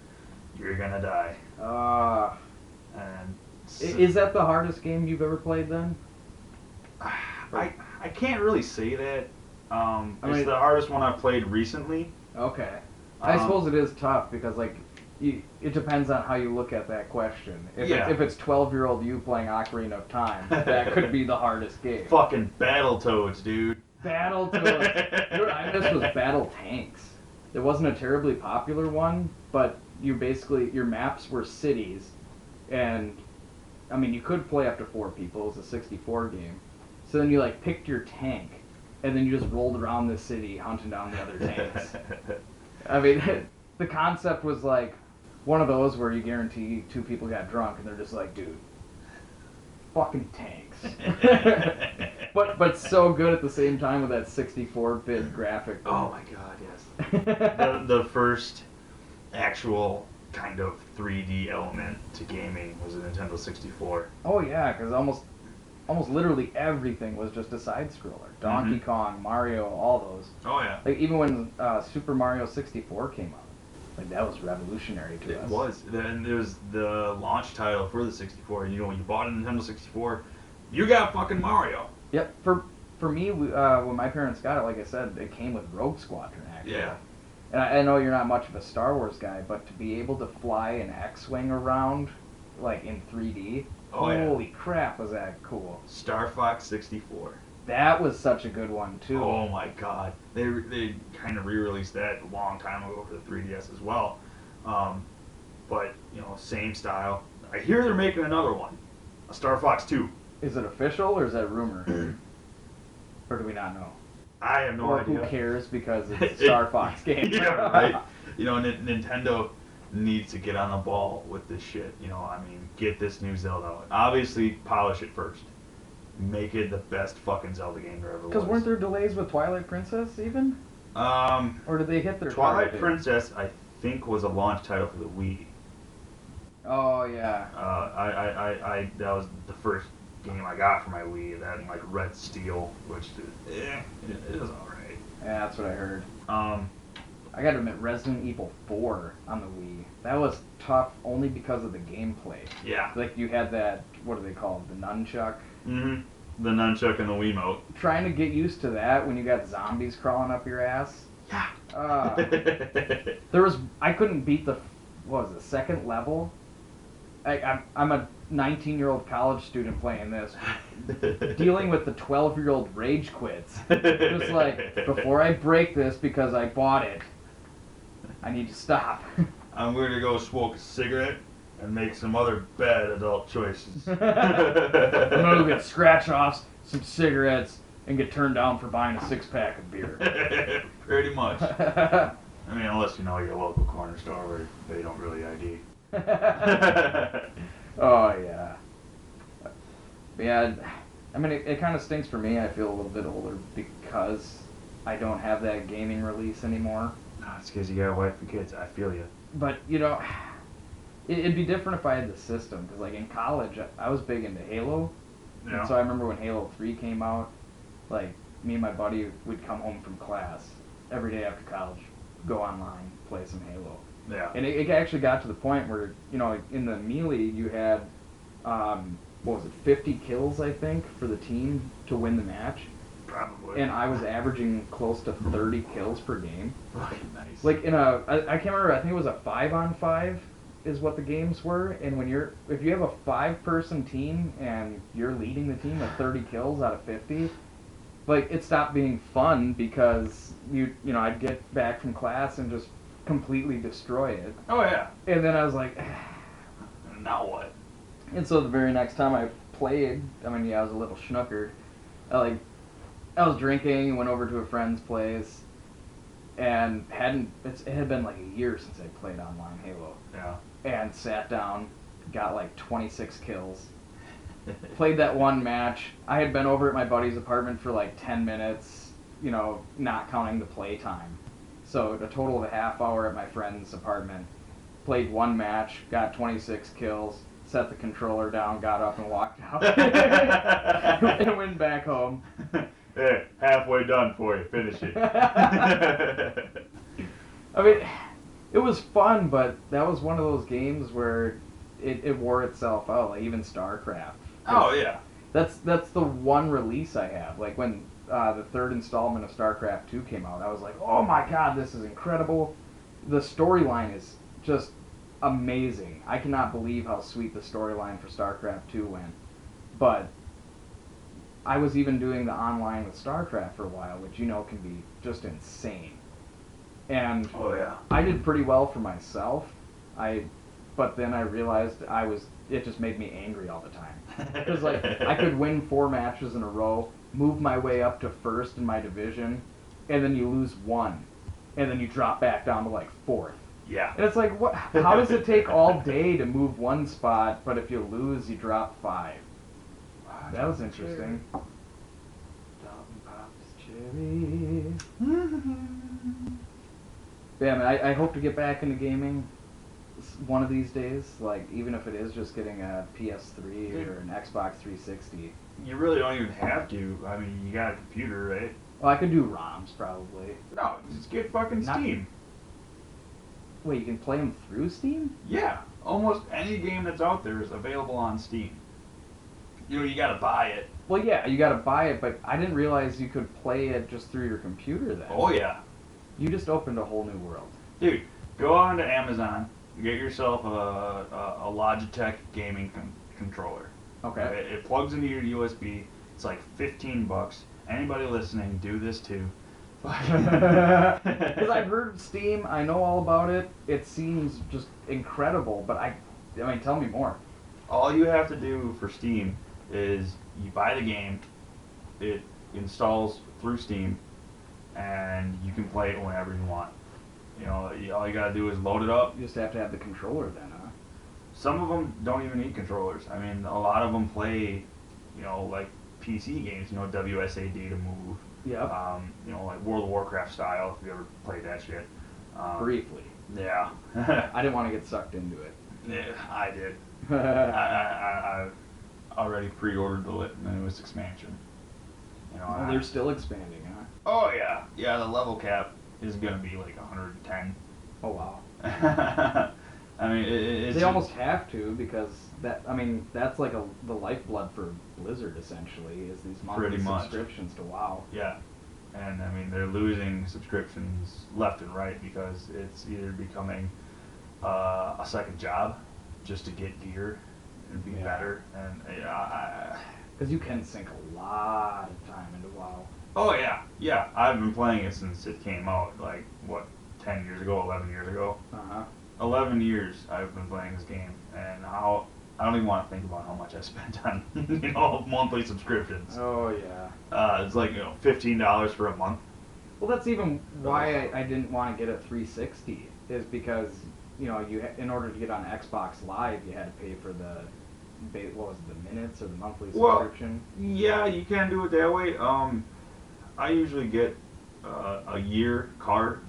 you're gonna die. And is that the hardest game you've ever played then? I can't really say that It's the hardest one I've played recently. Okay. I suppose it is tough because, like, it depends on how you look at that question. If it's 12-year-old you playing Ocarina of Time, that could be the hardest game. Fucking Battletoads, dude. Battletoads. You know what I missed was Battle Tanks. It wasn't a terribly popular one, but your maps were cities, and I mean you could play up to 4 people. It was a 64 game. So then you like picked your tank, and then you just rolled around the city hunting down the other tanks. I mean, the concept was like one of those where you guarantee 2 people got drunk and they're just like, dude, fucking tanks. but so good at the same time with that 64-bit graphic. Oh my god, yes. the first actual kind of 3D element to gaming was a Nintendo 64. Oh yeah, because almost literally everything was just a side scroller. Donkey Kong, Mario, all those. Oh yeah. Like even when Super Mario 64 came out, like that was revolutionary to us. It was. Then there was the launch title for the 64. You know, when you bought a Nintendo 64, you got fucking Mario. Yep. For me, when my parents got it, like I said, it came with Rogue Squadron actually. Yeah. And I know you're not much of a Star Wars guy, but to be able to fly an X-wing around, like in 3D, holy crap, was that cool! Star Fox 64. That was such a good one too. Oh my god, they kind of re-released that a long time ago for the 3DS as well, but you know, same style. I hear they're making another one, a Star Fox 2. Is it official or is that rumor? Or do we not know? I have no idea. Or who cares because it's a Star Fox game. Yeah, right. You know, Nintendo needs to get on the ball with this shit. You know, I mean, get this new Zelda out. Obviously, polish it first. Make it the best fucking Zelda game there ever was. Because weren't there delays with Twilight Princess even? Or did they hit their Twilight Princess, I think, was a launch title for the Wii. Oh yeah. I that was the first game I got for my Wii. That and like Red Steel, which it was alright. Yeah, that's what I heard. I gotta admit, Resident Evil 4 on the Wii, that was tough only because of the gameplay. Yeah. Like you had that, what do they call it, the nunchuck? Mm-hmm. The nunchuck and the Wiimote. Trying to get used to that when you got zombies crawling up your ass. Yeah. I couldn't beat the, what was it, second level? I'm a 19-year-old college student playing this, dealing with the 12-year-old rage quits. Just like, before I break this because I bought it, I need to stop. I'm going to go smoke a cigarette and make some other bad adult choices. I'm going to get scratch-offs, some cigarettes, and get turned down for buying a 6-pack of beer. Pretty much. I mean, unless you know your local corner store where they don't really ID. Oh yeah. Yeah, I mean it kind of stinks for me. I feel a little bit older because I don't have that gaming release anymore. No, it's because you got a wife and kids. I feel you. But you know, it'd be different if I had the system because like in college I was big into Halo, Yeah. and so I remember when Halo 3 came out, like me and my buddy would come home from class every day after college, go online, play some Halo. Yeah. And it actually got to the point where, you know, in the melee you had, what was it, 50 kills, I think, for the team to win the match. Probably. And I was averaging close to 30 kills per game. Fucking nice. Like I can't remember, I think it was a 5-on-5 is what the games were. And if you have a 5-person team and you're leading the team with 30 kills out of 50, like it stopped being fun because you know, I'd get back from class and just completely destroy it. Oh yeah. And then I was like, now what? And so the very next time I played, I mean, yeah, I was a little schnookered. I was drinking, went over to a friend's place, and it had been like a year since I played online Halo. Yeah. And sat down, got like 26 kills. Played that one match. I had been over at my buddy's apartment for like 10 minutes, you know, not counting the play time. So a total of a half hour at my friend's apartment. Played one match, got 26 kills, set the controller down, got up and walked out. And went back home. Hey, halfway done for you. Finish it. I mean, it was fun, but that was one of those games where it wore itself out, like even StarCraft. Oh, yeah. That's the one release I have. Like when the third installment of StarCraft 2 came out, I was like, oh my god, this is incredible. The storyline is just amazing. I cannot believe how sweet the storyline for StarCraft 2 went. But I was even doing the online with StarCraft for a while, which you know can be just insane. And Oh yeah. I did pretty well for myself. But then I realized it just made me angry all the time. Because like I could win 4 matches in a row, move my way up to first in my division, and then you lose 1, and then you drop back down to like 4th. Yeah. And it's like, what? How does it take all day to move 1 spot, but if you lose, you drop 5? That was interesting. Dalton pops cherry. Yeah, man, I hope to get back into gaming one of these days. Like, even if it is just getting a PS3 or an Xbox 360. You really don't even have to. I mean, you got a computer, right? Well, I could do ROMs probably. No, just get fucking Steam. Wait, you can play them through Steam? Yeah, almost any game that's out there is available on Steam. You know, you gotta buy it. Well, yeah, you gotta buy it, but I didn't realize you could play it just through your computer then. Oh yeah. You just opened a whole new world. Dude, go on to Amazon, get yourself a Logitech gaming controller. Okay. It plugs into your USB. It's like $15. Anybody listening, do this too. Because I've heard of Steam, I know all about it. It seems just incredible, but I mean, tell me more. All you have to do for Steam is you buy the game, it installs through Steam, and you can play it whenever you want. You know, all you gotta do is load it up. You just have to have the controller then, huh? Some of them don't even need controllers. I mean, a lot of them play, you know, like PC games, you know, WSAD to move. Yep. You know, like World of Warcraft style, if you ever played that shit. Briefly. Yeah. I didn't want to get sucked into it. Yeah, I did. I already pre-ordered the newest expansion. You know, Well, they're still expanding, huh? Oh yeah, yeah. The level cap is gonna be like 110. Oh wow. I mean, it's They almost have to because that's like the lifeblood for Blizzard essentially is these monthly Pretty much. subscriptions to WoW. Yeah, and I mean they're losing subscriptions left and right because it's either becoming a second job just to get gear and be better, and Because you can sink a lot of time into WoW. oh yeah. I've been playing it since it came out, like what, 10 years ago, 11 years ago. 11 years I've been playing this game, and I don't even want to think about how much I spent on monthly subscriptions. Oh yeah. It's like $15 for a month. Well, that's even why I didn't want to get a 360 is because in order to get on Xbox Live you had to pay for what was it, the minutes or the monthly subscription? Well, yeah, you can do it that way. I usually get a year card.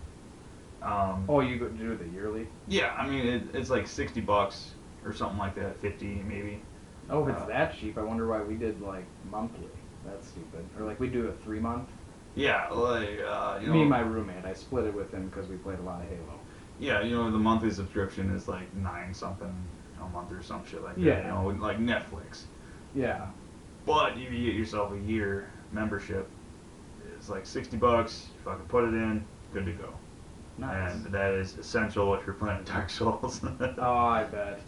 Oh, you do the yearly? Yeah, I mean it's like $60 or something like that, 50 maybe. Oh, if it's that cheap, I wonder why we did like monthly. That's stupid. Or like we do a 3-month. Yeah, like Me and my roommate, I split it with him because we played a lot of Halo. Yeah, the monthly subscription is like $9 something a month or some shit like that. Yeah. Like Netflix. Yeah. But if you get yourself a year membership, it's like $60. You fucking put it in, good to go. Nice. And that is essential if you're playing Dark Souls. Oh, I bet.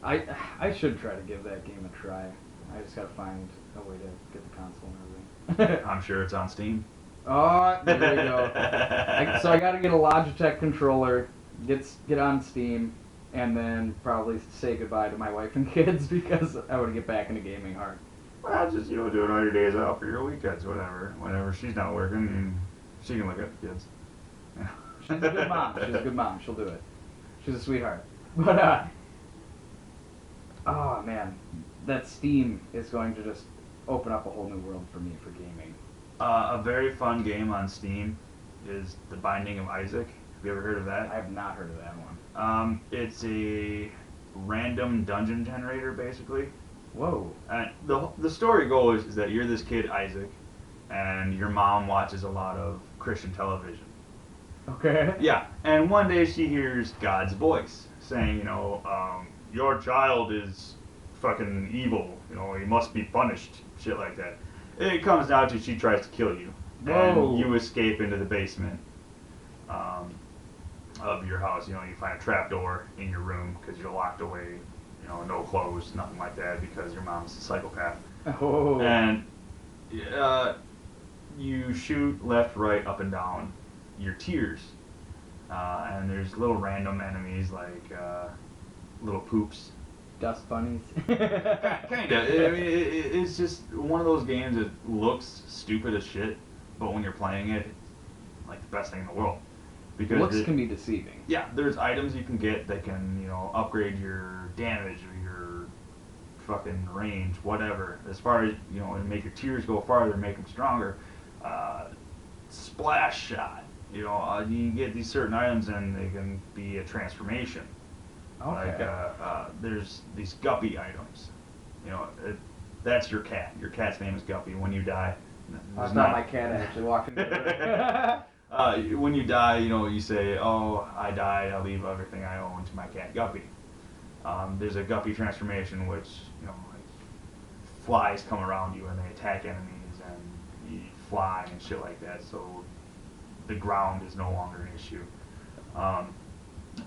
I should try to give that game a try. I just gotta find a way to get the console and everything. I'm sure it's on Steam. Oh, there we go. So I gotta get a Logitech controller, get on Steam, and then probably say goodbye to my wife and kids because I want to get back into gaming hard. Well, just doing all your days off for your weekends, whatever. Whenever she's not working, she can look at the kids. She's a good mom. She's a good mom. She'll do it. She's a sweetheart. But oh man, that Steam is going to just open up a whole new world for me for gaming. A very fun game on Steam is The Binding of Isaac. Have you ever heard of that? I have not heard of that one. It's a random dungeon generator, basically. Whoa. And the story goes is that you're this kid, Isaac, and your mom watches a lot of Christian television. Okay. Yeah, and one day she hears God's voice saying, your child is fucking evil, he must be punished, shit like that. it comes down to she tries to kill you. Whoa. And you escape into the basement of your house. You find a trap door in your room because you're locked away. No clothes, nothing like that, because your mom's a psychopath. Oh. And you shoot left, right, up, and down your tiers. And there's little random enemies like little poops. Dust bunnies. Kinda. I mean, it's just one of those games that looks stupid as shit, but when you're playing it, it's like the best thing in the world. Because looks can be deceiving. Yeah, there's items you can get that can, upgrade your damage or your fucking range, whatever. As far as, and make your tiers go farther, make them stronger. Splash shot. You can get these certain items and they can be a transformation. Okay. Like, there's these guppy items. That's your cat. Your cat's name is Guppy. When you die... It's not my cat actually walking through the when you die, you say, "Oh, I died. I leave everything I own to my cat Guppy." There's a Guppy transformation, which like flies come around you and they attack enemies, and you fly and shit like that. So the ground is no longer an issue.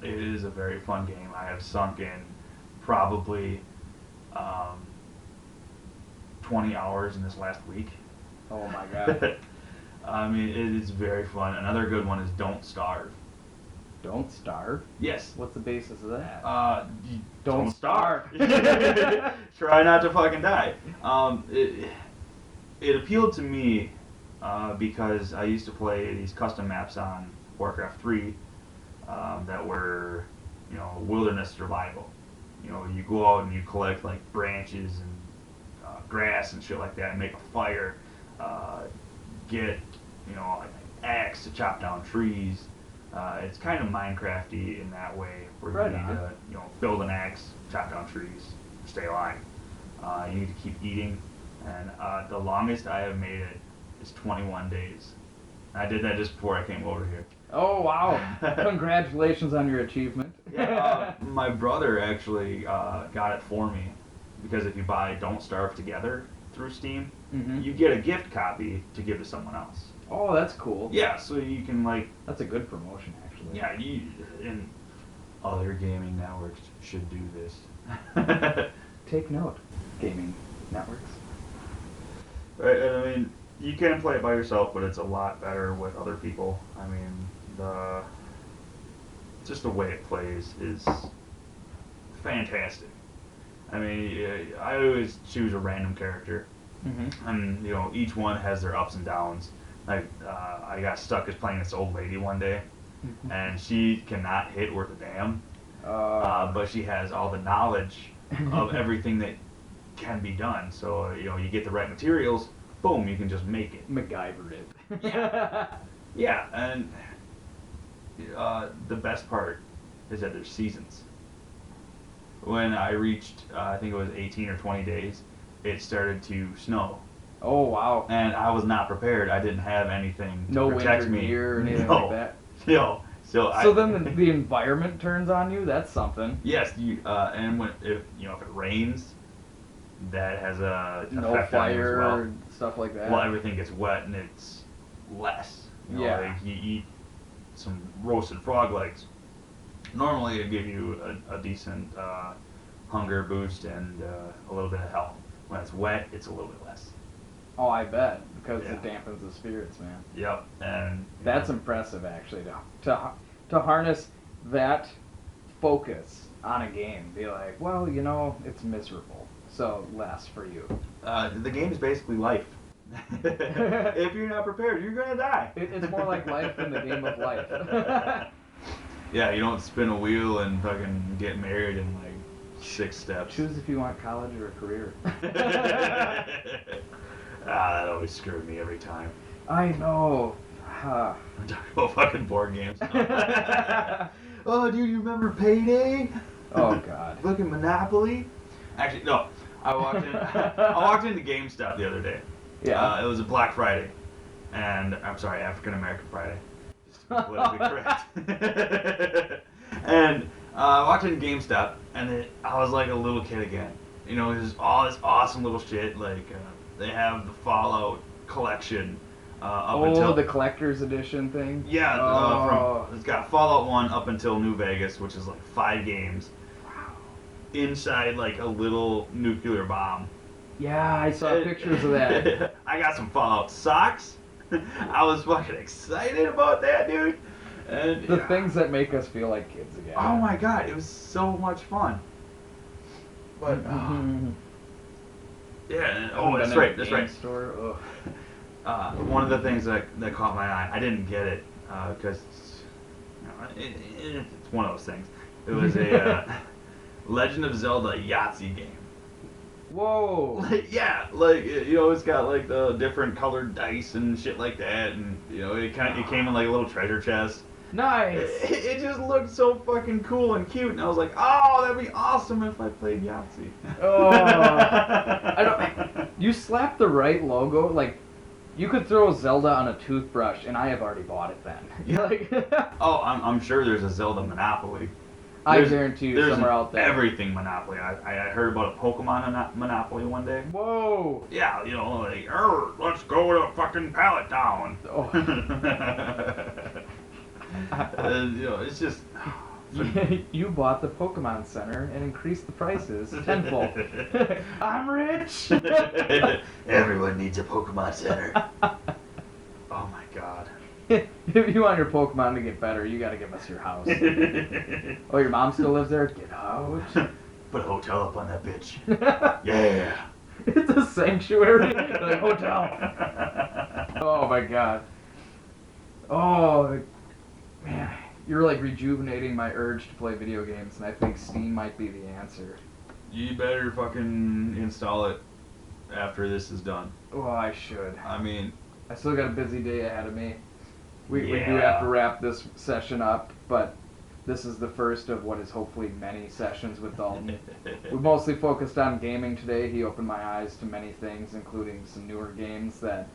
It is a very fun game. I have sunk in probably 20 hours in this last week. Oh my god. I mean, it is very fun. Another good one is Don't Starve. Don't starve? Yes. What's the basis of that? Don't starve. Try not to fucking die. It appealed to me because I used to play these custom maps on Warcraft 3 that were, wilderness survival. You go out and you collect like branches and grass and shit like that and make a fire. Get an axe to chop down trees. It's kind of Minecrafty in that way, where right you need to build an axe, chop down trees, stay alive. You need to keep eating, and the longest I have made it is 21 days. I did that just before I came over here. Oh wow! Congratulations on your achievement. Yeah, my brother actually got it for me, because if you buy Don't Starve Together through Steam, you get a gift copy to give to someone else. Oh, that's cool. Yeah, so you can That's a good promotion, actually. Yeah, and other gaming networks should do this. Take note, gaming networks. Right, and I mean, you can play it by yourself, but it's a lot better with other people. I mean, just the way it plays is fantastic. I mean, I always choose a random character, and each one has their ups and downs. Like, I got stuck as playing this old lady one day, and she cannot hit worth a damn, but she has all the knowledge of everything that can be done. So you get the right materials, boom, you can just make it. MacGyver it. Yeah, and the best part is that there's seasons. When I reached, I think it was 18 or 20 days, it started to snow. Oh wow! And I was not prepared. I didn't have anything to no protect winter me. gear or anything like that. No. So then the environment turns on you. That's something. Yes, and if it rains, that has a no effect fire on you as well. Stuff like that. Well, everything gets wet and it's less. Like you eat some roasted frog legs. Normally it'd give you a decent hunger boost and a little bit of health. When it's wet, it's a little bit less. Oh, I bet, because it dampens the spirits, man. Yep, and that's impressive, actually, to harness that focus on a game. Be like, well, it's miserable, so less for you. The game is basically life. If you're not prepared, you're gonna die. It's more like life than the game of life. Yeah, you don't spin a wheel and fucking get married in like 6 steps. Choose if you want college or a career. That always screwed me every time. I know. I'm talking about fucking board games. Oh, dude, you remember Payday? Oh God. Fucking Monopoly? Actually, no. I walked into GameStop the other day. Yeah. It was a Black Friday, and I'm sorry, African American Friday. Just to be politically correct. And I walked into GameStop, and I was like a little kid again. There's all this awesome little shit like They have the Fallout collection up until the collector's edition thing. yeah. It's got Fallout 1 up until New Vegas, which is like 5 games. Wow. Inside like a little nuclear bomb. Yeah, I saw pictures of that. I got some Fallout socks. I was fucking excited about that, dude. And The things that make us feel like kids again. oh my god, it was so much fun. But yeah, oh, that's right, that's right. Store. One of the things that caught my eye, I didn't get it because it's one of those things. It was a Legend of Zelda Yahtzee game. Whoa. Yeah, like it's got like the different colored dice and shit like that, and it came in like a little treasure chest. Nice. It just looked so fucking cool and cute, and I was like, oh, that'd be awesome if I played Yahtzee. Oh, you slapped the right logo. Like, you could throw Zelda on a toothbrush, and I have already bought it then. You're like, oh, I'm sure there's a Zelda Monopoly. I guarantee you somewhere out there. Everything Monopoly. I heard about a Pokemon Monopoly one day. Whoa. Yeah, like, let's go to fucking Pallet Town. Oh. It's just. You bought the Pokemon Center and increased the prices tenfold. I'm rich. Everyone needs a Pokemon Center. Oh my god. If you want your Pokemon to get better, you gotta give us your house. Oh, your mom still lives there? Get out. Put a hotel up on that bitch. Yeah. It's a sanctuary. Like hotel. Oh my god. Oh man, you're like rejuvenating my urge to play video games, and I think Steam might be the answer. You better fucking install it after this is done. Oh, I should. I mean, I still got a busy day ahead of me. We do Yeah. have to wrap this session up, but this is the first of what is hopefully many sessions with Dalton. We mostly focused on gaming today. He opened my eyes to many things, including some newer games that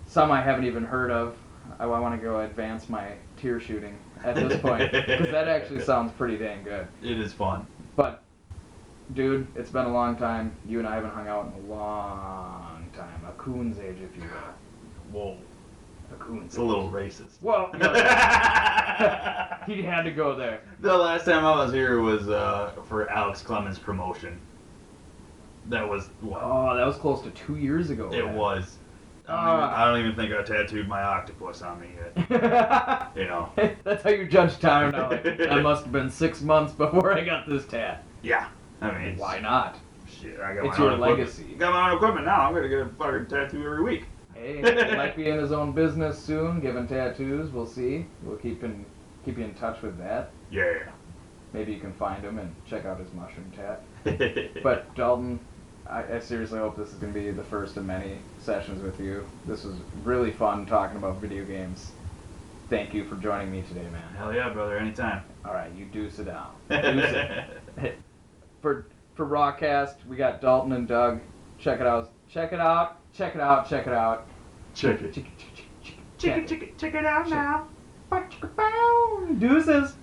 some I haven't even heard of. I want to go advance my tier shooting at this point, because that actually sounds pretty dang good. it is fun. But, dude, it's been a long time. You and I haven't hung out in a long time. A coon's age, if you will. Whoa. A coon's It's a little racist. Well, he had to go there. The last time I was here was for Alex Clemens' promotion. That was what? Oh, that was close to 2 years ago. It man. was. I don't even think I tattooed my octopus on me yet. That's how you judge time now. Like, that must have been 6 months before I got this tat. Yeah. I mean, Why not? shit, I got It's my your own legacy. Equipment. Got my own equipment now. I'm gonna get a fucking tattoo every week. Hey, he might be in his own business soon, giving tattoos. We'll see. We'll keep you in touch with that. Yeah. Maybe you can find him and check out his mushroom tat. But Dalton, I seriously hope this is going to be the first of many sessions with you. This was really fun talking about video games. Thank you for joining me today, man. Hell yeah, brother. Anytime. All right, you do sit down. Do sit. For Rawcast, we got Dalton and Doug. Check it out. Check it out. Check it out. Check it out. Check it. Check it out now. Deuces.